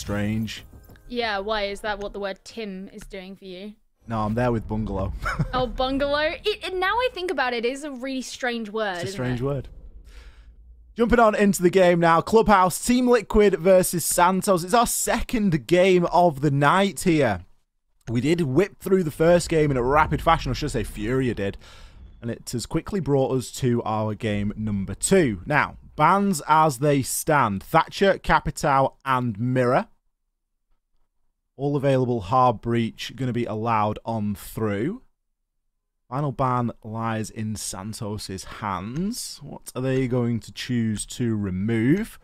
strange. Yeah, why? Is that what the word Tim is doing for you? No, I'm there with bungalow. Oh, bungalow? Now I think about it, it is a really strange word, It's a strange word. Jumping on into the game now. Clubhouse, Team Liquid versus Santos. It's our second game of the night here. We did whip through the first game in a rapid fashion, or should I say Furia did. And it has quickly brought us to our game number 2. Now, bans as they stand. Thatcher, Capital, and Mirror. All available hard breach going to be allowed on through. Final ban lies in Santos' hands. What are they going to choose to remove?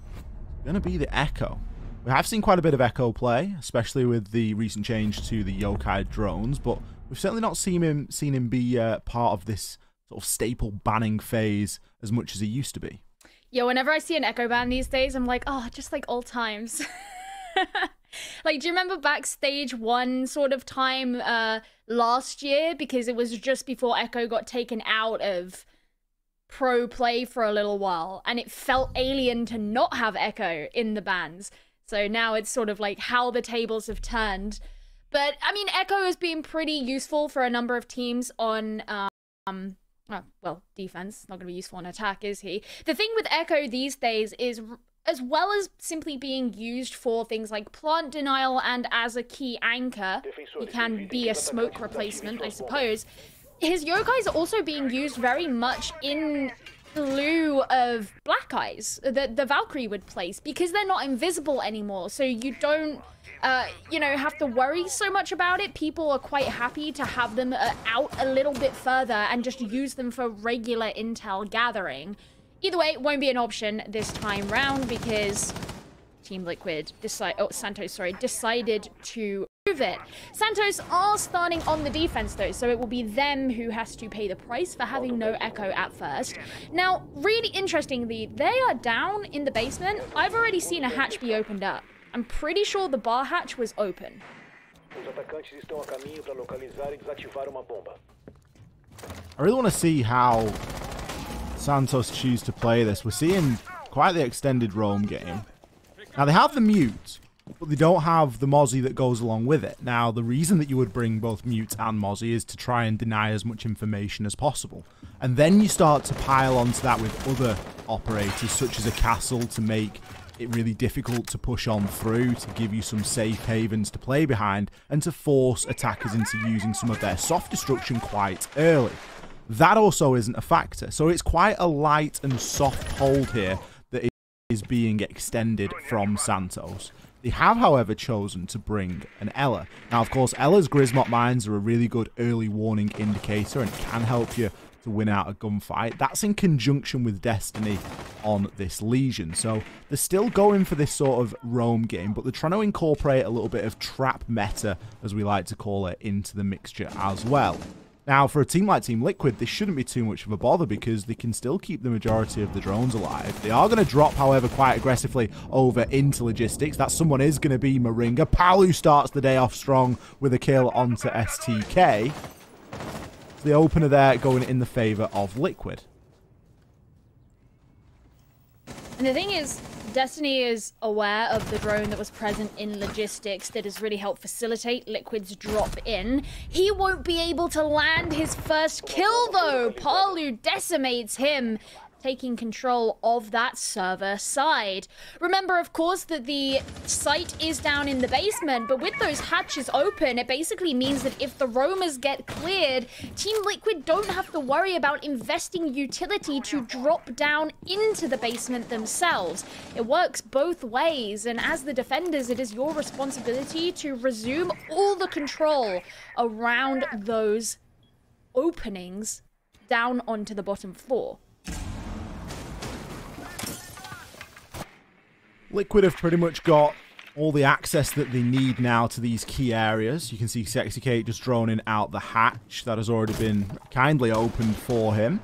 It's going to be the Echo. We have seen quite a bit of Echo play, especially with the recent change to the Yokai drones, but we've certainly not seen him be part of this sort of staple banning phase as much as he used to be. Yeah, whenever I see an Echo ban these days, I'm like, oh, just like old times. Like, do you remember backstage 1 sort of time last year? Because it was just before Echo got taken out of pro play for a little while, and it felt alien to not have Echo in the bans. So now it's sort of like how the tables have turned. But, I mean, Echo has been pretty useful for a number of teams on, well, defense. Not going to be useful on attack, is he? The thing with Echo these days is, as well as simply being used for things like plant denial and as a key anchor, he can be a smoke replacement, I suppose. His Yokais are also being used very much in lieu of Black Eyes that the Valkyrie would place, because they're not invisible anymore, so you don't you know, have to worry so much about it. People are quite happy to have them out a little bit further and just use them for regular intel gathering. Either way, it won't be an option this time round because Team Liquid Santos decided to move it. Santos are starting on the defense though, so it will be them who has to pay the price for having no Echo at first. Now, really interestingly, they are down in the basement. I've already seen a hatch be opened up. I'm pretty sure the bar hatch was open. I really want to see how Santos choose to play this. We're seeing quite the extended roam game. Now, they have the mute, but they don't have the Mozzie that goes along with it. Now, the reason that you would bring both mute and Mozzie is to try and deny as much information as possible. And then you start to pile onto that with other operators, such as a castle, to make it really difficult to push on through, to give you some safe havens to play behind, and to force attackers into using some of their soft destruction quite early. That also isn't a factor. So it's quite a light and soft hold here that is being extended from Santos. They have, however, chosen to bring an Ella. Now, of course, Ella's Grismot mines are a really good early warning indicator and can help you to win out a gunfight. That's in conjunction with Destiny on this Legion. So they're still going for this sort of roam game, but they're trying to incorporate a little bit of trap meta, as we like to call it, into the mixture as well. Now, for a team like Team Liquid, this shouldn't be too much of a bother because they can still keep the majority of the drones alive. They are going to drop, however, quite aggressively over into logistics. That someone is going to be Moringa. Palu starts the day off strong with a kill onto STK. The opener there going in the favour of Liquid. And the thing is, Destiny is aware of the drone that was present in logistics that has really helped facilitate Liquid's drop in. He won't be able to land his first kill though. Palu decimates him, taking control of that server side. Remember, of course, that the site is down in the basement, but with those hatches open, it basically means that if the roamers get cleared, Team Liquid don't have to worry about investing utility to drop down into the basement themselves. It works both ways, and as the defenders, it is your responsibility to resume all the control around those openings down onto the bottom floor. Liquid have pretty much got all the access that they need now to these key areas. You can see Sexy Kate just droning out the hatch. That has already been kindly opened for him.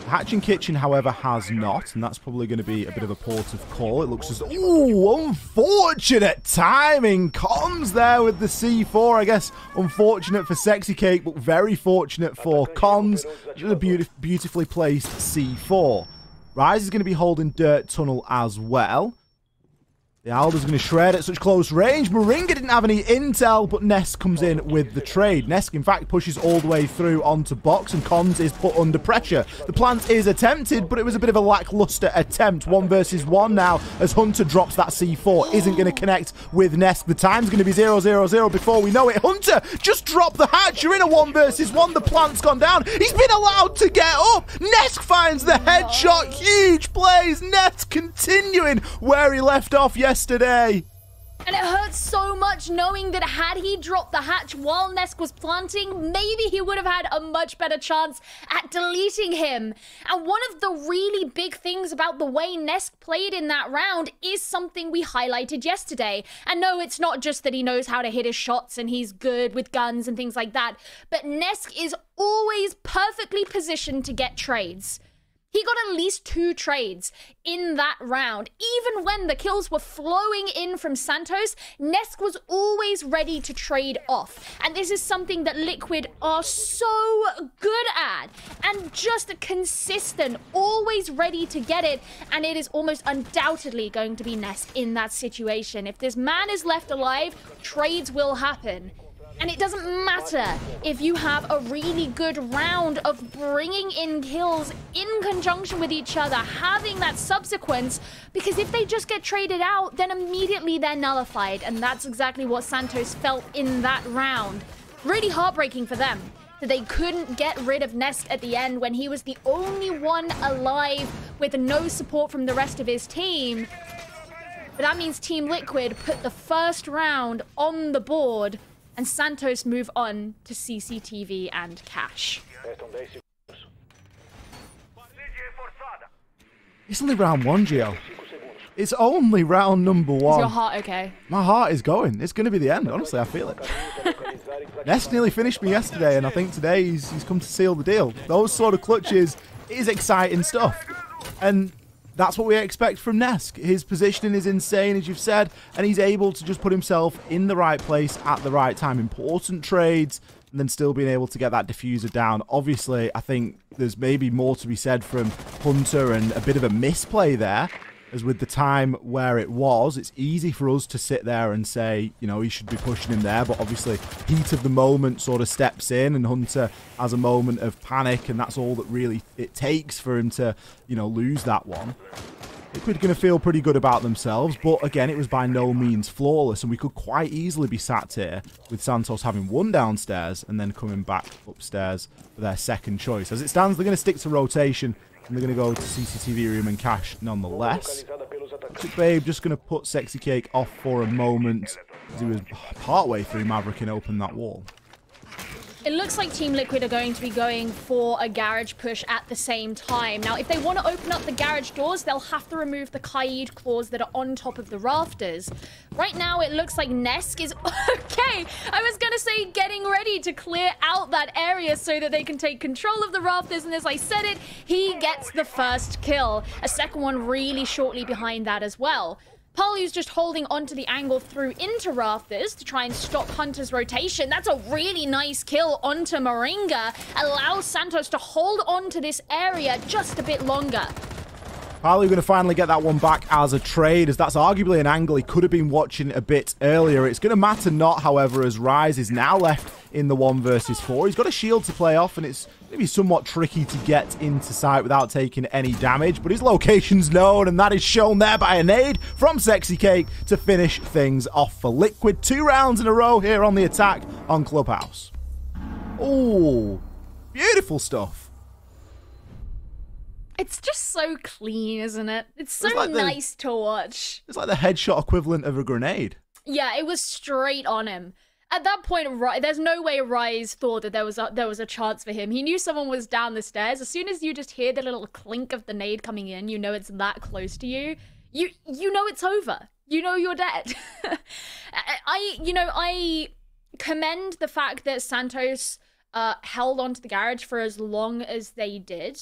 The hatch and kitchen, however, has not, and that's probably going to be a bit of a port of call. It looks as... Ooh, unfortunate timing. Comms there with the C4. I guess unfortunate for Sexy Cake, but very fortunate for Comms. Just a beautifully placed C4. Rise is going to be holding Dirt Tunnel as well. The Alder's going to shred at such close range. Moringa didn't have any intel, but Nesk comes in with the trade. Nesk, in fact, pushes all the way through onto box, and Cons is put under pressure. The plant is attempted, but it was a bit of a lackluster attempt. 1 versus 1 now, as Hunter drops that C4. Isn't going to connect with Nesk. The time's going to be 0-0-0 before we know it. Hunter, just drop the hatch. You're in a 1 versus 1. The plant's gone down. He's been allowed to get up. Nesk finds the headshot. Huge plays. Nesk continuing where he left off yesterday. And it hurts so much knowing that had he dropped the hatch while Nesk was planting, maybe he would have had a much better chance at deleting him. And one of the really big things about the way Nesk played in that round is something we highlighted yesterday. And no, it's not just that he knows how to hit his shots and he's good with guns and things like that, but Nesk is always perfectly positioned to get trades. He got at least 2 trades in that round. Even when the kills were flowing in from Santos, Nesk was always ready to trade off. And this is something that Liquid are so good at. And just consistent, always ready to get it. And it is almost undoubtedly going to be Nesk in that situation. If this man is left alive, trades will happen. And it doesn't matter if you have a really good round of bringing in kills in conjunction with each other, having that subsequence, because if they just get traded out, then immediately they're nullified. And that's exactly what Santos felt in that round. Really heartbreaking for them that they couldn't get rid of Nesk at the end when he was the only one alive with no support from the rest of his team. But that means Team Liquid put the first round on the board, and Santos move on to CCTV and cash. It's only round 1, Gio. It's only round number 1. Is your heart okay? My heart is going. It's going to be the end. Honestly, I feel it. Nesk nearly finished me yesterday, and I think today he's come to seal the deal. Those sort of clutches is exciting stuff. And that's what we expect from Nesk. His positioning is insane, as you've said, and he's able to just put himself in the right place at the right time. Important trades, and then still being able to get that diffuser down. Obviously, I think there's maybe more to be said from Hunter and a bit of a misplay there, as with the time where it was, it's easy for us to sit there and say, you know, he should be pushing him there, but obviously heat of the moment sort of steps in, and Hunter has a moment of panic, and that's all that really it takes for him to, you know, lose that one. Liquid going to feel pretty good about themselves, but again, it was by no means flawless, and we could quite easily be sat here with Santos having won downstairs and then coming back upstairs for their second choice. As it stands, they're going to stick to rotation, and they're going to go to CCTV room and cash nonetheless. Babe just going to put Sexy Cake off for a moment, as he was partway through Maverick and opened that wall. It looks like Team Liquid are going to be going for a garage push at the same time. Now, if they want to open up the garage doors, they'll have to remove the Kaid claws that are on top of the rafters. Right now, it looks like Nesk is... Okay, I was going to say getting ready to clear out that area so that they can take control of the rafters. And as I said it, he gets the first kill. A second one really shortly behind that as well. Palu's just holding onto the angle through into rafters to try and stop Hunter's rotation. That's a really nice kill onto Moringa. Allows Santos to hold on to this area just a bit longer. Palu going to finally get that one back as a trade, as that's arguably an angle he could have been watching a bit earlier. It's going to matter not, however, as Rise is now left in the 1 versus 4. He's got a shield to play off, and it's maybe somewhat tricky to get into sight without taking any damage, but his location's known, and that is shown there by a nade from Sexy Cake to finish things off for Liquid. 2 rounds in a row here on the attack on Clubhouse. Oh, beautiful stuff. It's just so clean, isn't it? It's so like nice to watch. It's like the headshot equivalent of a grenade. Yeah, it was straight on him. At that point, there's no way Rise thought that there was a chance for him. He knew someone was down the stairs. As soon as you just hear the little clink of the nade coming in, you know it's that close to you. You know it's over. You know you're dead. I commend the fact that Santos held onto the garage for as long as they did.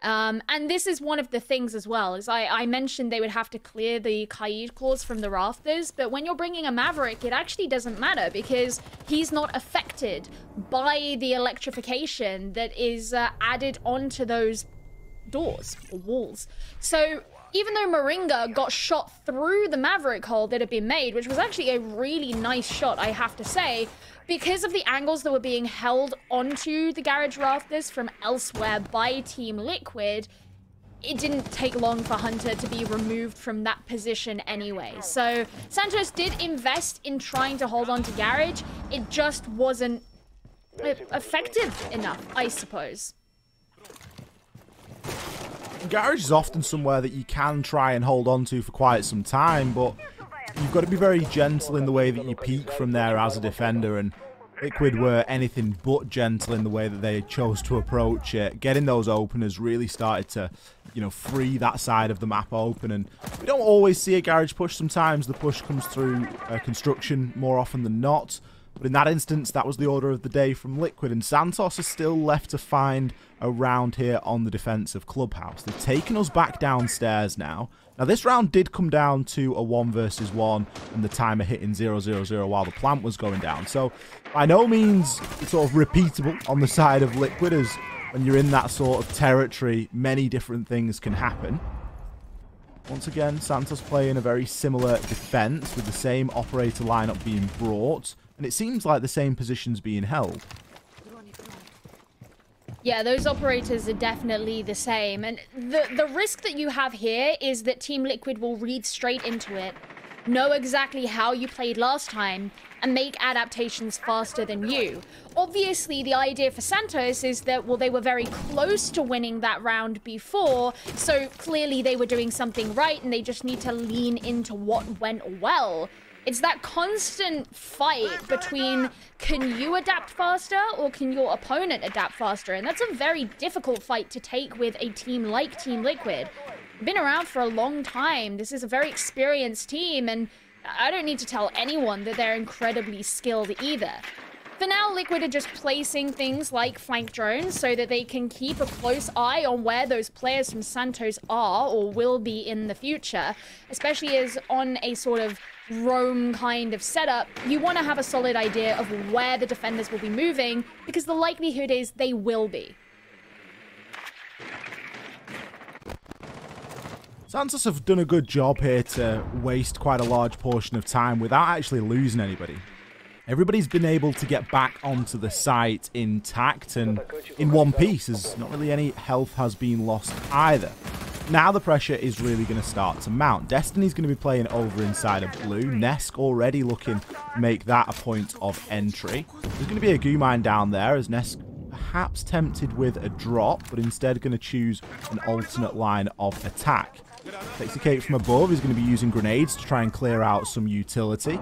And this is one of the things as well, as I mentioned they would have to clear the Kaid claws from the rafters, but when you're bringing a Maverick, it actually doesn't matter because he's not affected by the electrification that is added onto those doors or walls. So even though Moringa got shot through the Maverick hole that had been made, which was actually a really nice shot, I have to say, because of the angles that were being held onto the garage rafters from elsewhere by Team Liquid, it didn't take long for Hunter to be removed from that position anyway. So Santos did invest in trying to hold on to garage. It just wasn't effective enough, I suppose. Garage is often somewhere that you can try and hold on to for quite some time, but you've got to be very gentle in the way that you peek from there as a defender, and Liquid were anything but gentle in the way that they chose to approach it. Getting those openers really started to, you know, free that side of the map open, and we don't always see a garage push. Sometimes the push comes through construction more often than not. But in that instance, that was the order of the day from Liquid, and Santos is still left to find a round here on the defensive clubhouse. They've taken us back downstairs now. Now, this round did come down to a 1 versus 1, and the timer hitting 0-0-0 while the plant was going down. So, by no means sort of repeatable on the side of Liquid, as when you're in that sort of territory, many different things can happen. Once again, Santos playing a very similar defense with the same operator lineup being brought. And it seems like the same position's being held. Yeah, those operators are definitely the same. And the risk that you have here is that Team Liquid will read straight into it, know exactly how you played last time, and make adaptations faster than you. Obviously, the idea for Santos is that, well, they were very close to winning that round before, so clearly they were doing something right, and they just need to lean into what went well. It's that constant fight between, can you adapt faster or can your opponent adapt faster? And that's a very difficult fight to take with a team like Team Liquid. Been around for a long time. This is a very experienced team, and I don't need to tell anyone that they're incredibly skilled either. For now, Liquid are just placing things like flank drones so that they can keep a close eye on where those players from Santos are or will be in the future, especially as on a sort of roam kind of setup, you want to have a solid idea of where the defenders will be moving, because the likelihood is they will be. Santos have done a good job here to waste quite a large portion of time without actually losing anybody. Everybody's been able to get back onto the site intact and in one piece, as not really any health has been lost either. Now the pressure is really going to start to mount. Destiny's going to be playing over inside of blue. Nesk already looking to make that a point of entry. There's going to be a goo mine down there, as Nesk perhaps tempted with a drop, but instead going to choose an alternate line of attack. Sexy Kate from above is going to be using grenades to try and clear out some utility.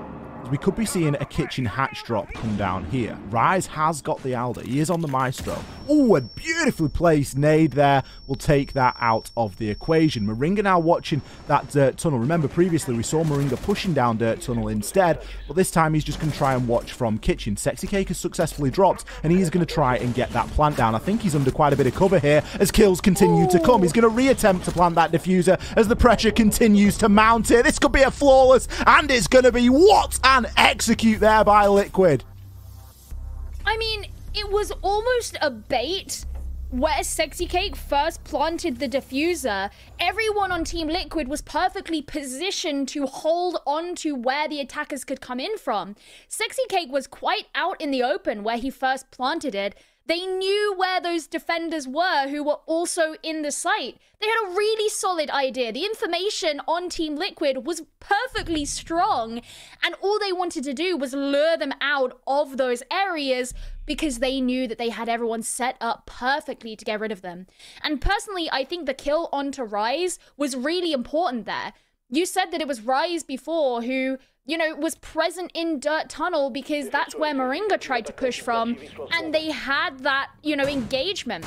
We could be seeing a kitchen hatch drop come down here. Rise has got the Alder. He is on the Maestro. Oh, a beautifully placed nade there will take that out of the equation. Moringa now watching that dirt tunnel. Remember, previously we saw Moringa pushing down dirt tunnel instead, but this time he's just going to try and watch from kitchen. Sexy Cake has successfully dropped, and he's going to try and get that plant down. I think he's under quite a bit of cover here as kills continue to come. He's going to reattempt to plant that diffuser as the pressure continues to mount here. This could be a flawless, and it's going to be what an execute there by Liquid. I mean, it was almost a bait where Sexy Cake first planted the diffuser. Everyone on Team Liquid was perfectly positioned to hold on to where the attackers could come in from. Sexy Cake was quite out in the open where he first planted it. They knew where those defenders were who were also in the site. They had a really solid idea. The information on Team Liquid was perfectly strong, and all they wanted to do was lure them out of those areas because they knew that they had everyone set up perfectly to get rid of them. And personally, I think the kill onto Rise was really important there. You said that it was Rise before who, you know, was present in Dirt Tunnel because that's where Moringa tried to push from, and they had that, you know, engagement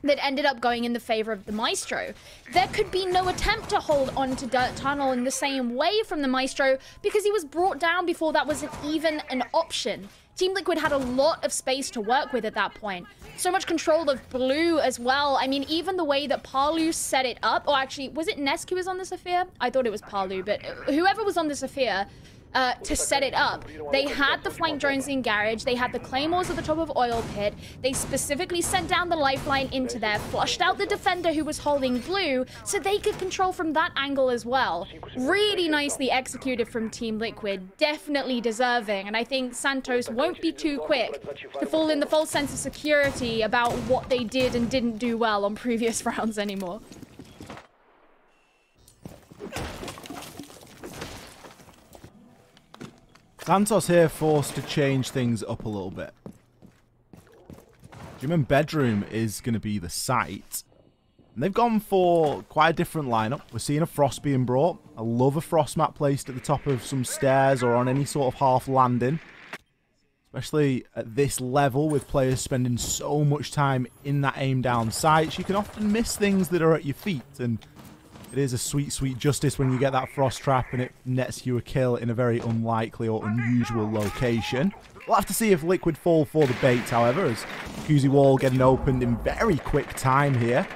that ended up going in the favor of the Maestro. There could be no attempt to hold on to Dirt Tunnel in the same way from the Maestro because he was brought down before that was even an option. Team Liquid had a lot of space to work with at that point. So much control of blue as well. I mean, even the way that Palu set it up, or actually, was it Nesk who was on the Sophia? I thought it was Palu, but whoever was on the Sophia, to set it up. They had the flank drones in garage. They had the claymores at the top of oil pit. They specifically sent down the lifeline into there, flushed out the defender who was holding blue, so they could control from that angle as well. Really nicely executed from Team Liquid. Definitely deserving. And I think Santos won't be too quick to fall in the false sense of security about what they did and didn't do well on previous rounds anymore. Santos here forced to change things up a little bit. Gym and bedroom is going to be the site. And they've gone for quite a different lineup. We're seeing a frost being brought. I love a frost map placed at the top of some stairs or on any sort of half landing. Especially at this level with players spending so much time in that aim down sights. You can often miss things that are at your feet, and it is a sweet, sweet justice when you get that frost trap and it nets you a kill in a very unlikely or unusual location. We'll have to see if Liquid fall for the bait, however, as Jacuzzi Wall getting opened in very quick time here.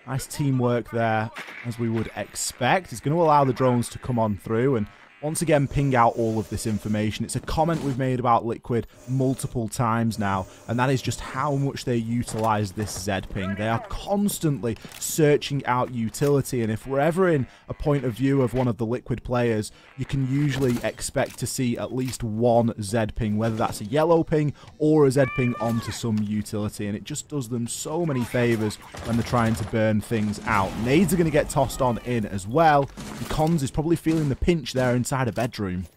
Nice teamwork there, as we would expect. It's going to allow the drones to come on through and once again ping out all of this information. It's a comment we've made about Liquid multiple times now, and that is just how much they utilize this Z ping. They are constantly searching out utility, and if we're ever in a point of view of one of the Liquid players, you can usually expect to see at least one Z ping, whether that's a yellow ping or a Z ping onto some utility, and it just does them so many favors when they're trying to burn things out. Nades are going to get tossed on in as well, and Cons is probably feeling the pinch there inside a bedroom.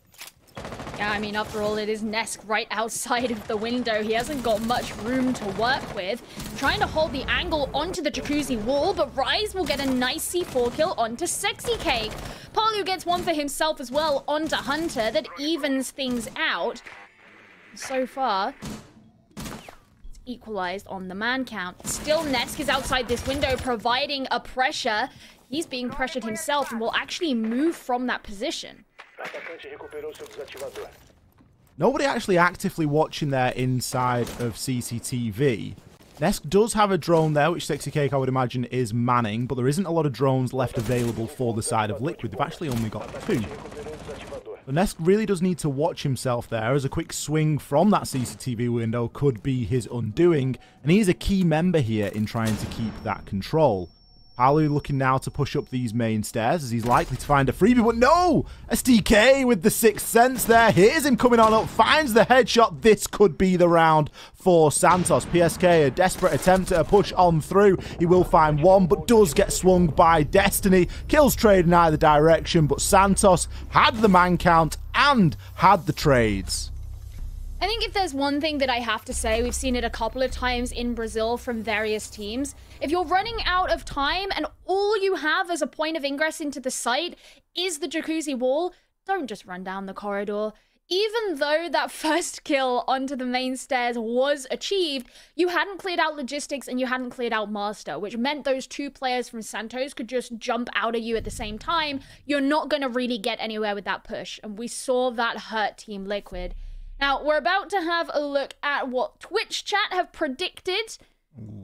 Yeah, I mean, after all, it is Nesk right outside of the window. He hasn't got much room to work with. Trying to hold the angle onto the Jacuzzi Wall, but Rise will get a nice C4 kill onto Sexy Cake. Palu gets one for himself as well onto Hunter. That evens things out. So far, it's equalized on the man count. Still, Nesk is outside this window, providing a pressure. He's being pressured himself and will actually move from that position. Nobody actually actively watching there inside of CCTV. Nesk does have a drone there, which Sexy Cake, I would imagine, is manning, but there isn't a lot of drones left available for the side of Liquid. They've actually only got 2. But Nesk really does need to watch himself there, as a quick swing from that CCTV window could be his undoing, and he is a key member here in trying to keep that control. Palu looking now to push up these main stairs as he's likely to find a freebie, but no! STK with the sixth sense there. Here's him coming on up, finds the headshot. This could be the round for Santos. PSK, a desperate attempt at a push on through. He will find one, but does get swung by Destiny. Kills trade in either direction, but Santos had the man count and had the trades. I think if there's one thing that I have to say, we've seen it a couple of times in Brazil from various teams. If you're running out of time and all you have as a point of ingress into the site is the Jacuzzi Wall, don't just run down the corridor. Even though that first kill onto the main stairs was achieved, you hadn't cleared out logistics and you hadn't cleared out master, which meant those 2 players from Santos could just jump out at you at the same time. You're not going to really get anywhere with that push, and we saw that hurt Team Liquid. Now, we're about to have a look at what Twitch chat have predicted.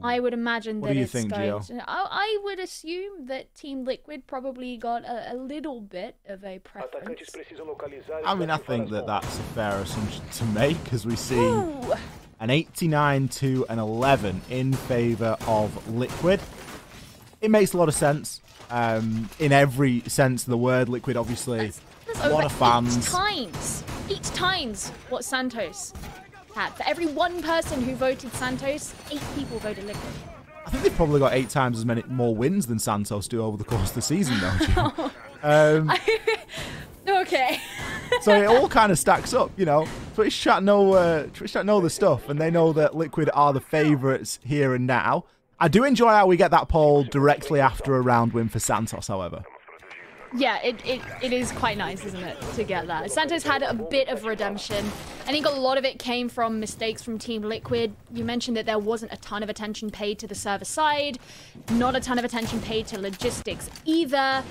I would imagine that it's going to... I would assume that Team Liquid probably got a little bit of a preference. I mean, I think that that's a fair assumption to make, as we see an 89 to an 11 in favor of Liquid. It makes a lot of sense. In every sense of the word, Liquid obviously... A lot of fans. 8 times what Santos had. For every 1 person who voted Santos, 8 people voted Liquid. I think they've probably got 8 times as many more wins than Santos do over the course of the season, though. Okay. So it all kind of stacks up, you know. Twitch chat know the stuff, and they know that Liquid are the favourites here and now. I do enjoy how we get that poll directly after a round win for Santos, however. Yeah, it is quite nice, isn't it, to get that. Santos had a bit of redemption. I think a lot of it came from mistakes from Team Liquid. You mentioned that there wasn't a ton of attention paid to the server side, not a ton of attention paid to logistics either.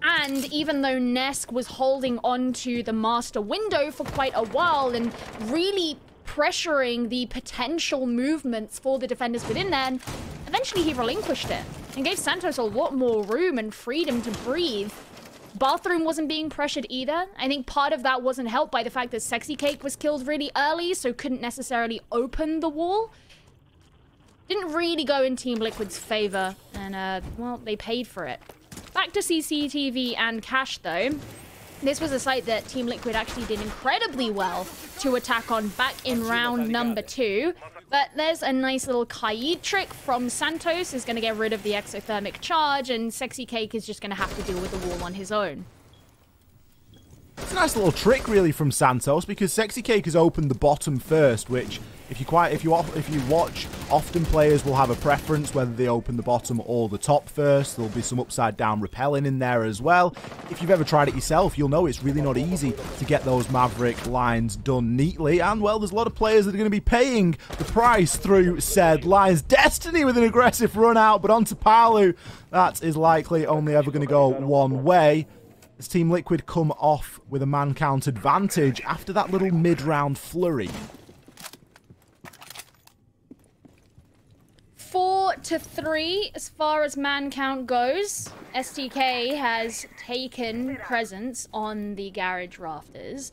And even though Nesk was holding on to the master window for quite a while and really pressuring the potential movements for the defenders within there, eventually he relinquished it and gave Santos a lot more room and freedom to breathe. Bathroom wasn't being pressured either. I think part of that wasn't helped by the fact that Sexy Cake was killed really early, so couldn't necessarily open the wall. Didn't really go in Team Liquid's favor, and, well, they paid for it. Back to CCTV and Cash, though. This was a site that Team Liquid actually did incredibly well to attack on back in round number 2. But there's a nice little Kaid trick from Santos, is going to get rid of the exothermic charge, and Sexy Cake is just going to have to deal with the wall on his own. It's a nice little trick, really, from Santos, because Sexy Cake has opened the bottom first, which, if you watch, often players will have a preference whether they open the bottom or the top first. There'll be some upside-down repelling in there as well. If you've ever tried it yourself, you'll know it's really not easy to get those Maverick lines done neatly. And, well, there's a lot of players that are going to be paying the price through said lines. Destiny with an aggressive run out, but onto Palu. That is likely only ever going to go one way, as Team Liquid come off with a man count advantage after that little mid-round flurry. 4-3 as far as man count goes. STK has taken presence on the garage rafters.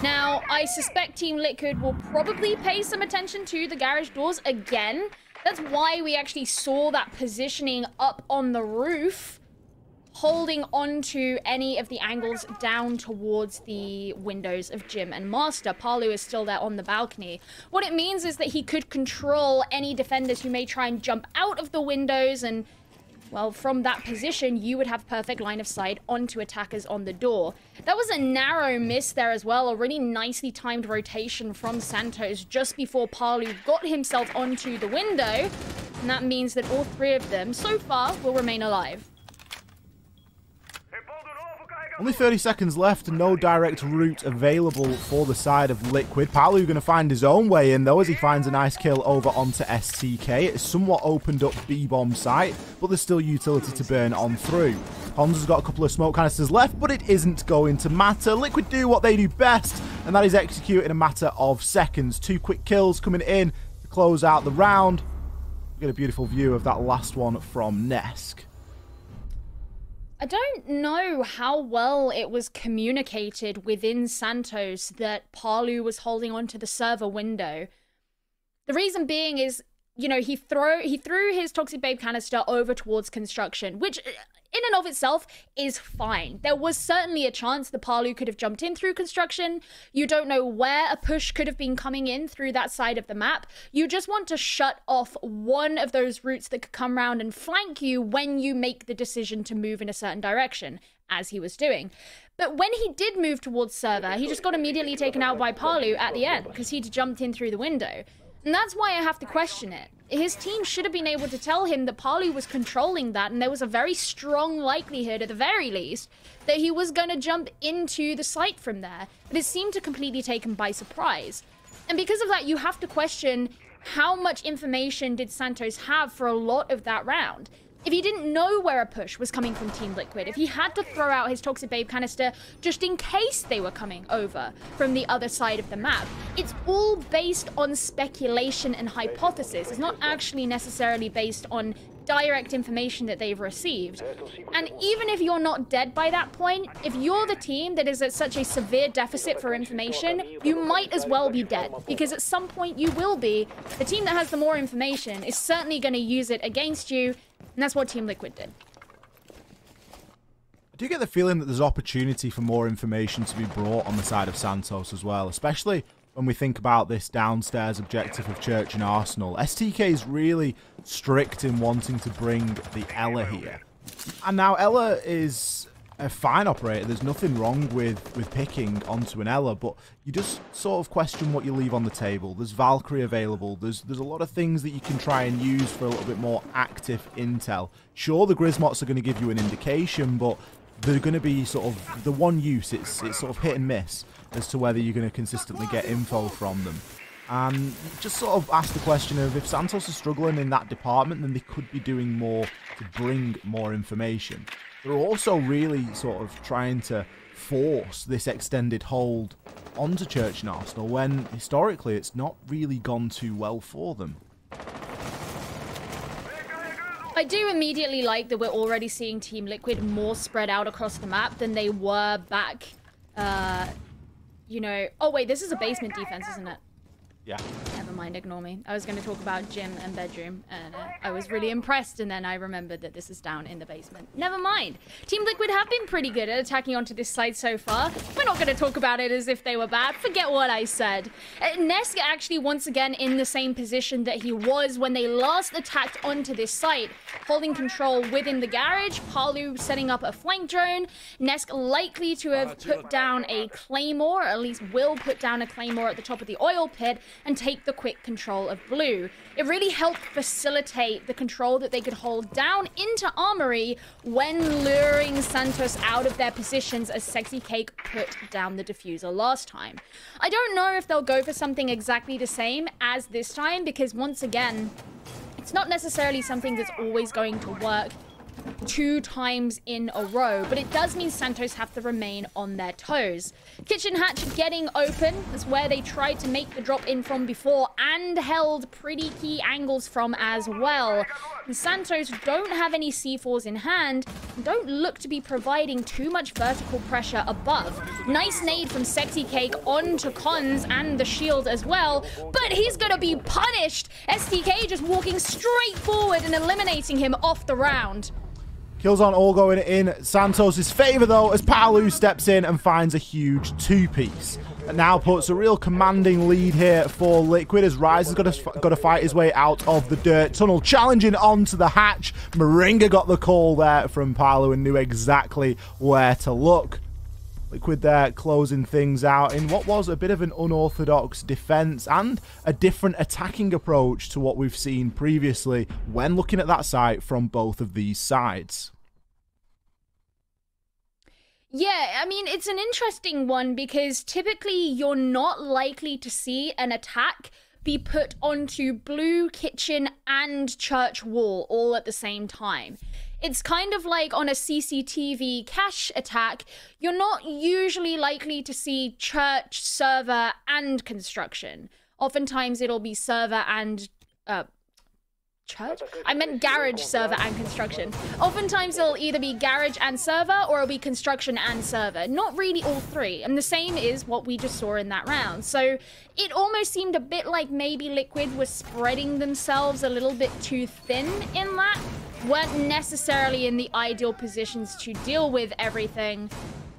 Now, I suspect Team Liquid will probably pay some attention to the garage doors again. That's why we actually saw that positioning up on the roof, holding onto any of the angles down towards the windows of Gym and Master. Palu is still there on the balcony. What it means is that he could control any defenders who may try and jump out of the windows, and, well, from that position, you would have perfect line of sight onto attackers on the door. That was a narrow miss there as well, a really nicely timed rotation from Santos just before Palu got himself onto the window, and that means that all 3 of them, so far, will remain alive. Only 30 seconds left and no direct route available for the side of Liquid. Palu going to find his own way in, though, as he finds a nice kill over onto STK. It's somewhat opened up B-bomb site, but there's still utility to burn on through. Honza's got a couple of smoke canisters left, but it isn't going to matter. Liquid do what they do best, and that is execute in a matter of seconds. 2 quick kills coming in to close out the round. We get a beautiful view of that last one from Nesk. I don't know how well it was communicated within Santos that Palu was holding onto the server window. The reason being is, you know, he threw his Toxic Babe canister over towards construction, which in and of itself is fine. There was certainly a chance the Palu could have jumped in through construction. You don't know where a push could have been coming in through that side of the map. You just want to shut off one of those routes that could come around and flank you when you make the decision to move in a certain direction, as he was doing. But when he did move towards server, he just got immediately taken out by Palu at the end because he'd jumped in through the window. And that's why I have to question it. His team should have been able to tell him that Palu was controlling that, and there was a very strong likelihood, at the very least, that he was going to jump into the site from there. But it seemed to completely take him by surprise. And because of that, you have to question how much information did Santos have for a lot of that round. If he didn't know where a push was coming from Team Liquid, if he had to throw out his Toxic Babe canister just in case they were coming over from the other side of the map, it's all based on speculation and hypothesis. It's not actually necessarily based on direct information that they've received. And even if you're not dead by that point, if you're the team that is at such a severe deficit for information, you might as well be dead, because at some point you will be. The team that has the more information is certainly going to use it against you, and that's what Team Liquid did. I do get the feeling that there's opportunity for more information to be brought on the side of Santos as well, especially when we think about this downstairs objective of Church and Arsenal. STK is really strict in wanting to bring the Ella here. And now Ella is a fine operator. There's nothing wrong with picking onto an Ella, but you just sort of question what you leave on the table. There's Valkyrie available. There's a lot of things that you can try and use for a little bit more active intel. Sure, the Grismots are going to give you an indication, but they're going to be sort of the one use. It's sort of hit and miss as to whether you're going to consistently get info from them. And just sort of ask the question of, if Santos is struggling in that department, then they could be doing more to bring more information. They're also really sort of trying to force this extended hold onto Church and Arsenal when, historically, it's not really gone too well for them. I do immediately like that we're already seeing Team Liquid more spread out across the map than they were back, you know... Oh, wait, this is a basement defense, isn't it? Yeah. Never mind, ignore me. I was going to talk about gym and bedroom, and I was really impressed, and then I remembered that this is down in the basement. Never mind. Team Liquid have been pretty good at attacking onto this side so far. We're not going to talk about it as if they were bad. Forget what I said. Nesk actually once again in the same position that he was when they last attacked onto this site, holding control within the garage. Palu setting up a flank drone. Nesk likely to have put down a claymore, or at least will put down a claymore at the top of the oil pit, and take the quick control of blue. It really helped facilitate the control that they could hold down into Armory when luring Santos out of their positions as Sexy Cake put down the diffuser last time. I don't know if they'll go for something exactly the same as this time, because once again, it's not necessarily something that's always going to work 2 times in a row, but it does mean Santos have to remain on their toes. Kitchen hatch getting open is where they tried to make the drop in from before and held pretty key angles from as well. And Santos don't have any C4s in hand and don't look to be providing too much vertical pressure above. Nice nade from Sexy Cake onto Cons and the shield as well, but he's gonna be punished. STK just walking straight forward and eliminating him off the round. Kills aren't all going in Santos' favour, though, as Palu steps in and finds a huge 2-piece. And now puts a real commanding lead here for Liquid, as Rise has got to fight his way out of the dirt tunnel, challenging onto the hatch. Moringa got the call there from Palu and knew exactly where to look. Liquid there closing things out in what was a bit of an unorthodox defense and a different attacking approach to what we've seen previously when looking at that site from both of these sides. Yeah, I mean, it's an interesting one because typically you're not likely to see an attack be put onto blue, kitchen, and church wall all at the same time. It's kind of like on a CCTV cache attack, you're not usually likely to see church, server, and construction. Oftentimes it'll be server and... church? I meant garage, server, and construction. Oftentimes it'll either be garage and server, or it'll be construction and server. Not really all 3. And the same is what we just saw in that round. So it almost seemed a bit like maybe Liquid was spreading themselves a little bit too thin in that. Weren't necessarily in the ideal positions to deal with everything.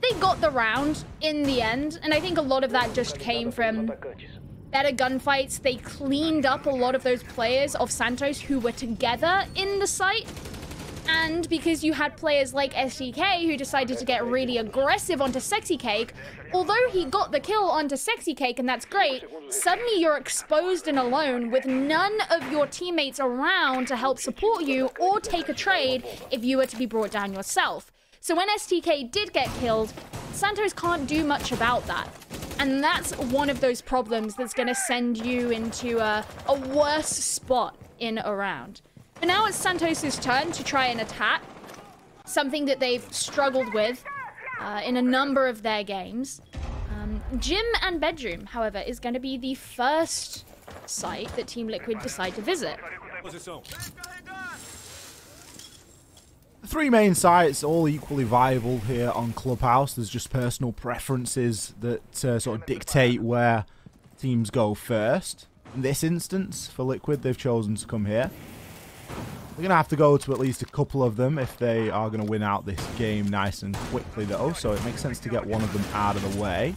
They got the round in the end, and I think a lot of that just came from better gunfights. They cleaned up a lot of those players of Santos who were together in the site. And because you had players like SDK who decided to get really aggressive onto Sexy Cake, although he got the kill onto Sexy Cake and that's great, suddenly you're exposed and alone with none of your teammates around to help support you or take a trade if you were to be brought down yourself. So when STK did get killed, Santos can't do much about that. And that's one of those problems that's going to send you into a worse spot in a round. But now it's Santos' turn to try and attack, something that they've struggled with in a number of their games. Gym and bedroom, however, is going to be the first site that Team Liquid decide to visit. The 3 main sites, all equally viable here on Clubhouse. There's just personal preferences that sort of dictate where teams go first. In this instance, for Liquid, they've chosen to come here. They're going to have to go to at least a couple of them if they are going to win out this game nice and quickly, though. So it makes sense to get one of them out of the way.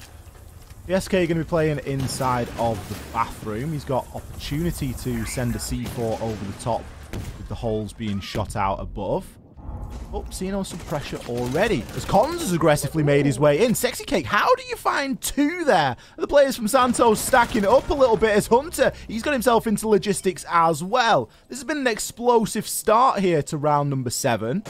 The SK going to be playing inside of the bathroom. He's got opportunity to send a C4 over the top with the holes being shot out above. Oh, seeing some pressure already as Cons has aggressively made his way in. Sexy Cake, how do you find 2 there? The players from Santos stacking up a little bit as Hunter, he's got himself into logistics as well. This has been an explosive start here to round number 7.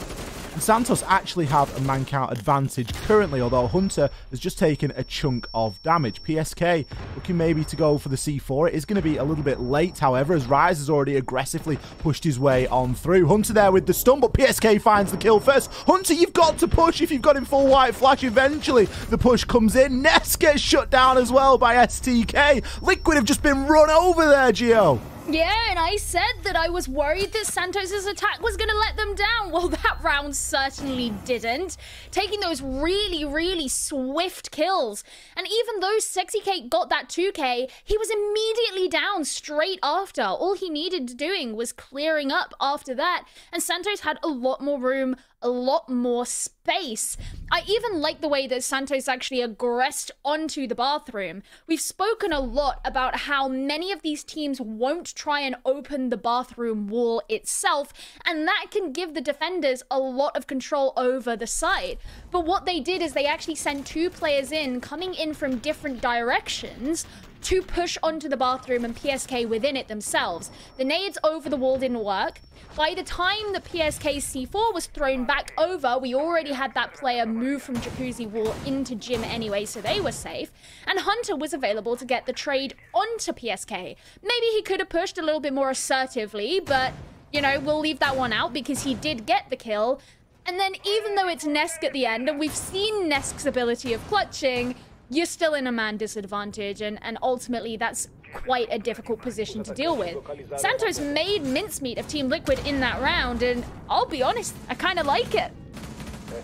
And Santos actually have a man count advantage currently, although Hunter has just taken a chunk of damage. PSK looking maybe to go for the C4. It is going to be a little bit late, however, as Rise has already aggressively pushed his way on through. Hunter there with the stun, but PSK finds the kill first. Hunter, you've got to push if you've got him full white flash. Eventually, the push comes in. Ness gets shut down as well by STK. Liquid have just been run over there, Gio. Yeah, and I said that I was worried that Santos's attack was going to let them down. Well, that round certainly didn't. Taking those really, really swift kills. And even though Sexy Cake got that 2k, he was immediately down straight after. All he needed to doing was clearing up after that. And Santos had a lot more room, a lot more space. I even like the way that Santos actually aggressed onto the bathroom. We've spoken a lot about how many of these teams won't try and open the bathroom wall itself, and that can give the defenders a lot of control over the site. But what they did is they actually sent 2 players in, coming in from different directions, to push onto the bathroom and PSK within it themselves. The nades over the wall didn't work. By the time the PSK's C4 was thrown back over, we already had that player move from Jacuzzi wall into gym anyway, so they were safe. And Hunter was available to get the trade onto PSK. Maybe he could have pushed a little bit more assertively, but, you know, we'll leave that one out because he did get the kill. And then even though it's Nesk at the end, and we've seen Nesk's ability of clutching, you're still in a man disadvantage, and ultimately that's quite a difficult position to deal with. Santos made mincemeat of Team Liquid in that round, and I'll be honest, I kind of like it.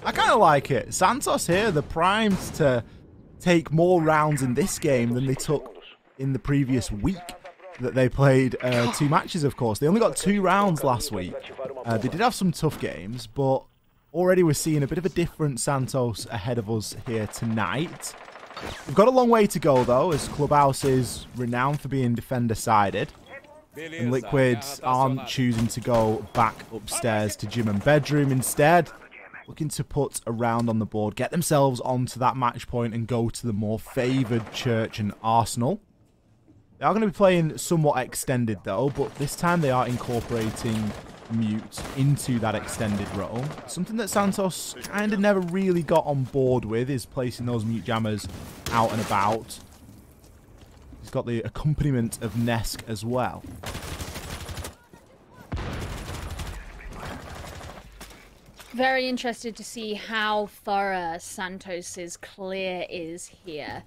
I kind of like it. Santos here, they're primed to take more rounds in this game than they took in the previous week that they played 2 matches, of course. They only got 2 rounds last week. They did have some tough games, but already we're seeing a bit of a different Santos ahead of us here tonight. We've got a long way to go, though, as Clubhouse is renowned for being defender-sided. And Liquid aren't choosing to go back upstairs to gym and bedroom. Instead, looking to put a round on the board, get themselves onto that match point and go to the more favoured Church and Arsenal. They are going to be playing somewhat extended, though, but this time they are incorporating Mute into that extended role. Something that Santos kind of never really got on board with is placing those Mute jammers out and about. He's got the accompaniment of Nesk as well. Very interested to see how thorough Santos's clear is here.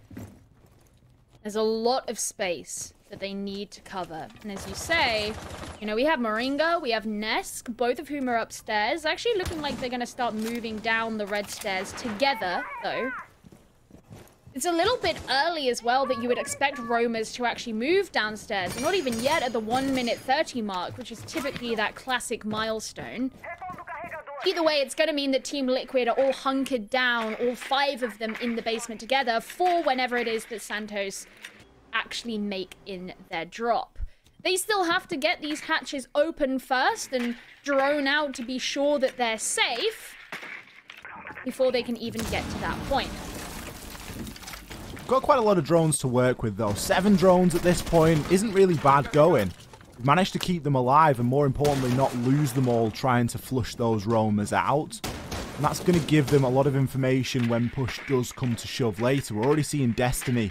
There's a lot of space that they need to cover. And as you say, you know, we have Moringa, we have Nesk, both of whom are upstairs. Actually looking like they're going to start moving down the red stairs together, though. It's a little bit early as well that you would expect roamers to actually move downstairs. They're not even yet at the 1:30 mark, which is typically that classic milestone. Either way, it's going to mean that Team Liquid are all hunkered down, all 5 of them in the basement together, for whenever it is that Santos actually make in their drop. They still have to get these hatches open first and drone out to be sure that they're safe before they can even get to that point. Got quite a lot of drones to work with, though. 7 drones at this point isn't really bad going. We've managed to keep them alive and, more importantly, not lose them all trying to flush those roamers out. And that's going to give them a lot of information when push does come to shove later. We're already seeing Destiny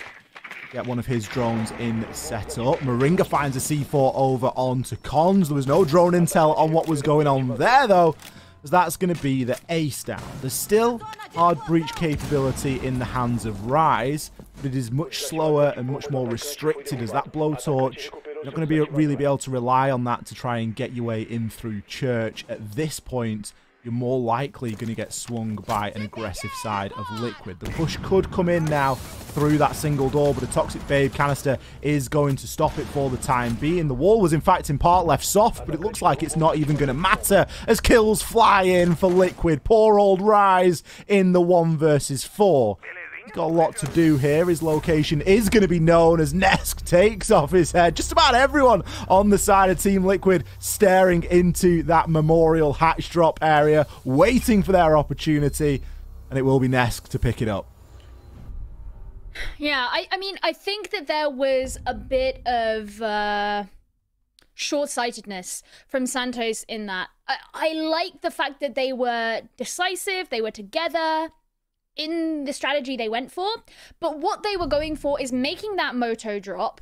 get one of his drones in set up. Moringa finds a C4 over onto Cons. There was no drone intel on what was going on there, though, as that's going to be the ace down. There's still hard breach capability in the hands of Rise, but it is much slower and much more restricted as that blowtorch. You're not going to really be able to rely on that to try and get your way in through Church. At this point, you're more likely going to get swung by an aggressive side of Liquid. The push could come in now through that single door, but a Toxic Babe canister is going to stop it for the time being. The wall was in fact in part left soft, but it looks like it's not even going to matter as kills fly in for Liquid. Poor old Rise in the 1 versus 4. He's got a lot to do here. His location is going to be known as Nesk takes off his head. Just about everyone on the side of Team Liquid staring into that memorial hatch drop area, waiting for their opportunity, and it will be Nesk to pick it up. Yeah, I mean, I think that there was a bit of short-sightedness from Santos in that. I like the fact that they were decisive, they were together in the strategy they went for, but what they were going for is making that moto drop,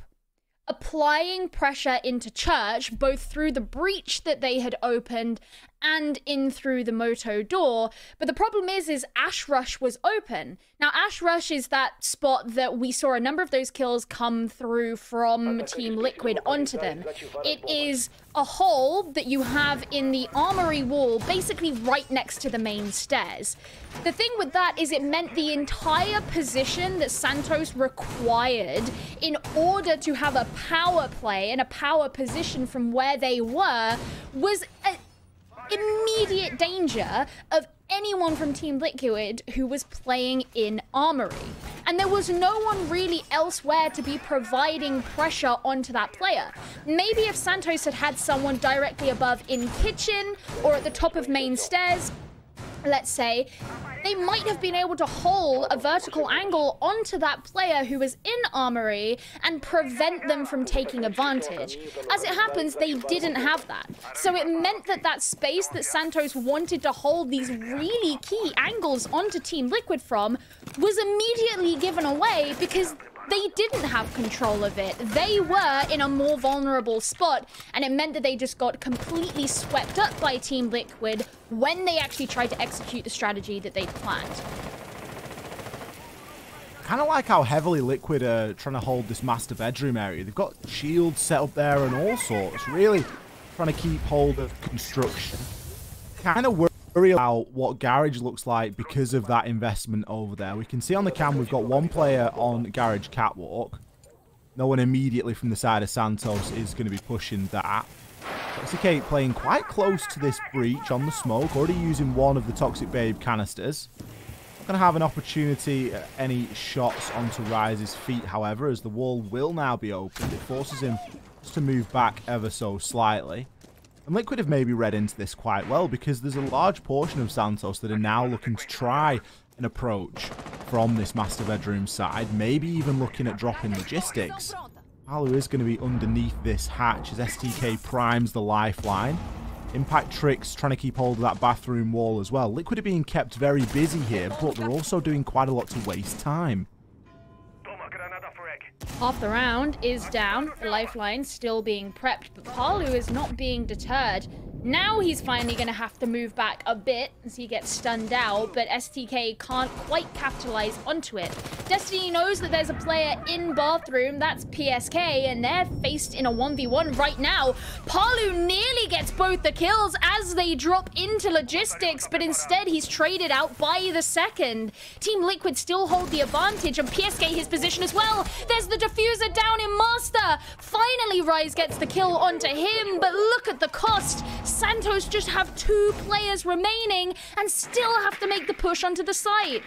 applying pressure into Church, both through the breach that they had opened and in through the moto door. But the problem is Ash Rush was open. Now, Ash Rush is that spot that we saw a number of those kills come through from Team Liquid onto them. It is a hole that you have in the armory wall, basically right next to the main stairs. The thing with that is it meant the entire position that Santos required in order to have a power play and a power position from where they were was immediate danger of anyone from Team Liquid who was playing in armory. And there was no one really elsewhere to be providing pressure onto that player. Maybe if Santos had someone directly above in kitchen or at the top of main stairs, let's say, they might have been able to hold a vertical angle onto that player who was in armory and prevent them from taking advantage. As it happens, they didn't have that. So it meant that that space that Santos wanted to hold these really key angles onto Team Liquid from was immediately given away because they didn't have control of it. They were in a more vulnerable spot, and it meant that they just got completely swept up by Team Liquid when they actually tried to execute the strategy that they'd planned. Kind of like how heavily Liquid are trying to hold this master bedroom area. They've got shields set up there and all sorts, really trying to keep hold of construction. Kind of worry about what Garage looks like because of that investment over there. We can see on the cam we've got one player on Garage Catwalk. No one immediately from the side of Santos is going to be pushing that. SDK playing quite close to this breach on the smoke, already using one of the Toxic Babe canisters. Not going to have an opportunity at any shots onto Rise's feet, however, as the wall will now be opened. It forces him just to move back ever so slightly. And Liquid have maybe read into this quite well because there's a large portion of Santos that are now looking to try an approach from this master bedroom side, maybe even looking at dropping logistics. Palu is going to be underneath this hatch as STK primes the lifeline. Impact Tricks trying to keep hold of that bathroom wall as well. Liquid are being kept very busy here, but they're also doing quite a lot to waste time. Half the round is down, the lifeline still being prepped, but Palu is not being deterred. Now he's finally going to have to move back a bit as he gets stunned out, but STK can't quite capitalize onto it. Destiny knows that there's a player in bathroom, that's PSK, and they're faced in a 1v1 right now. Palu nearly gets both the kills as they drop into logistics, but instead he's traded out by the second. Team Liquid still hold the advantage, and PSK his position as well. There's the diffuser down in Master. Finally, Rise gets the kill onto him, but look at the cost. Santos just have 2 players remaining and still have to make the push onto the site.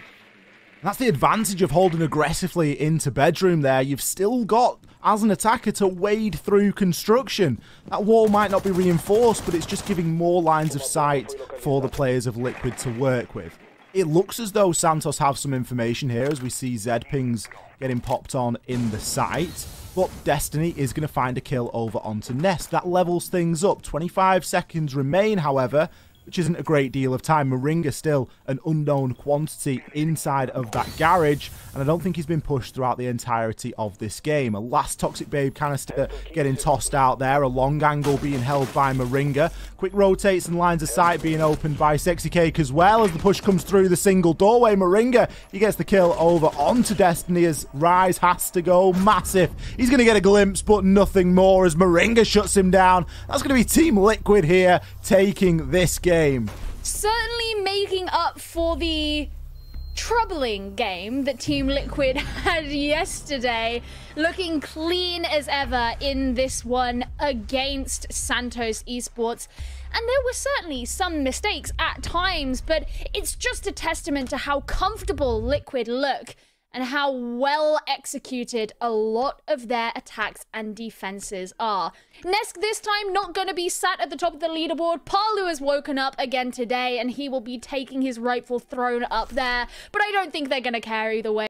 That's the advantage of holding aggressively into bedroom there. You've still got, as an attacker, to wade through construction. That wall might not be reinforced, but it's just giving more lines of sight for the players of Liquid to work with. It looks as though Santos have some information here as we see Z-pings getting popped on in the site. But Destiny is going to find a kill over onto Nest. That levels things up. 25 seconds remain, however, which isn't a great deal of time. Moringa still an unknown quantity inside of that garage, and I don't think he's been pushed throughout the entirety of this game. A last Toxic Babe canister getting tossed out there, a long angle being held by Moringa. Quick rotates and lines of sight being opened by Sexy Cake as well as the push comes through the single doorway. Moringa, he gets the kill over onto Destiny as Rise has to go massive. He's going to get a glimpse, but nothing more as Moringa shuts him down. That's going to be Team Liquid here taking this game. Certainly making up for the troubling game that Team Liquid had yesterday. Looking clean as ever in this one against Santos Esports. And there were certainly some mistakes at times, but it's just a testament to how comfortable Liquid look and how well executed a lot of their attacks and defenses are. Nesk this time not going to be sat at the top of the leaderboard. Palu has woken up again today and he will be taking his rightful throne up there, but I don't think they're going to care either way.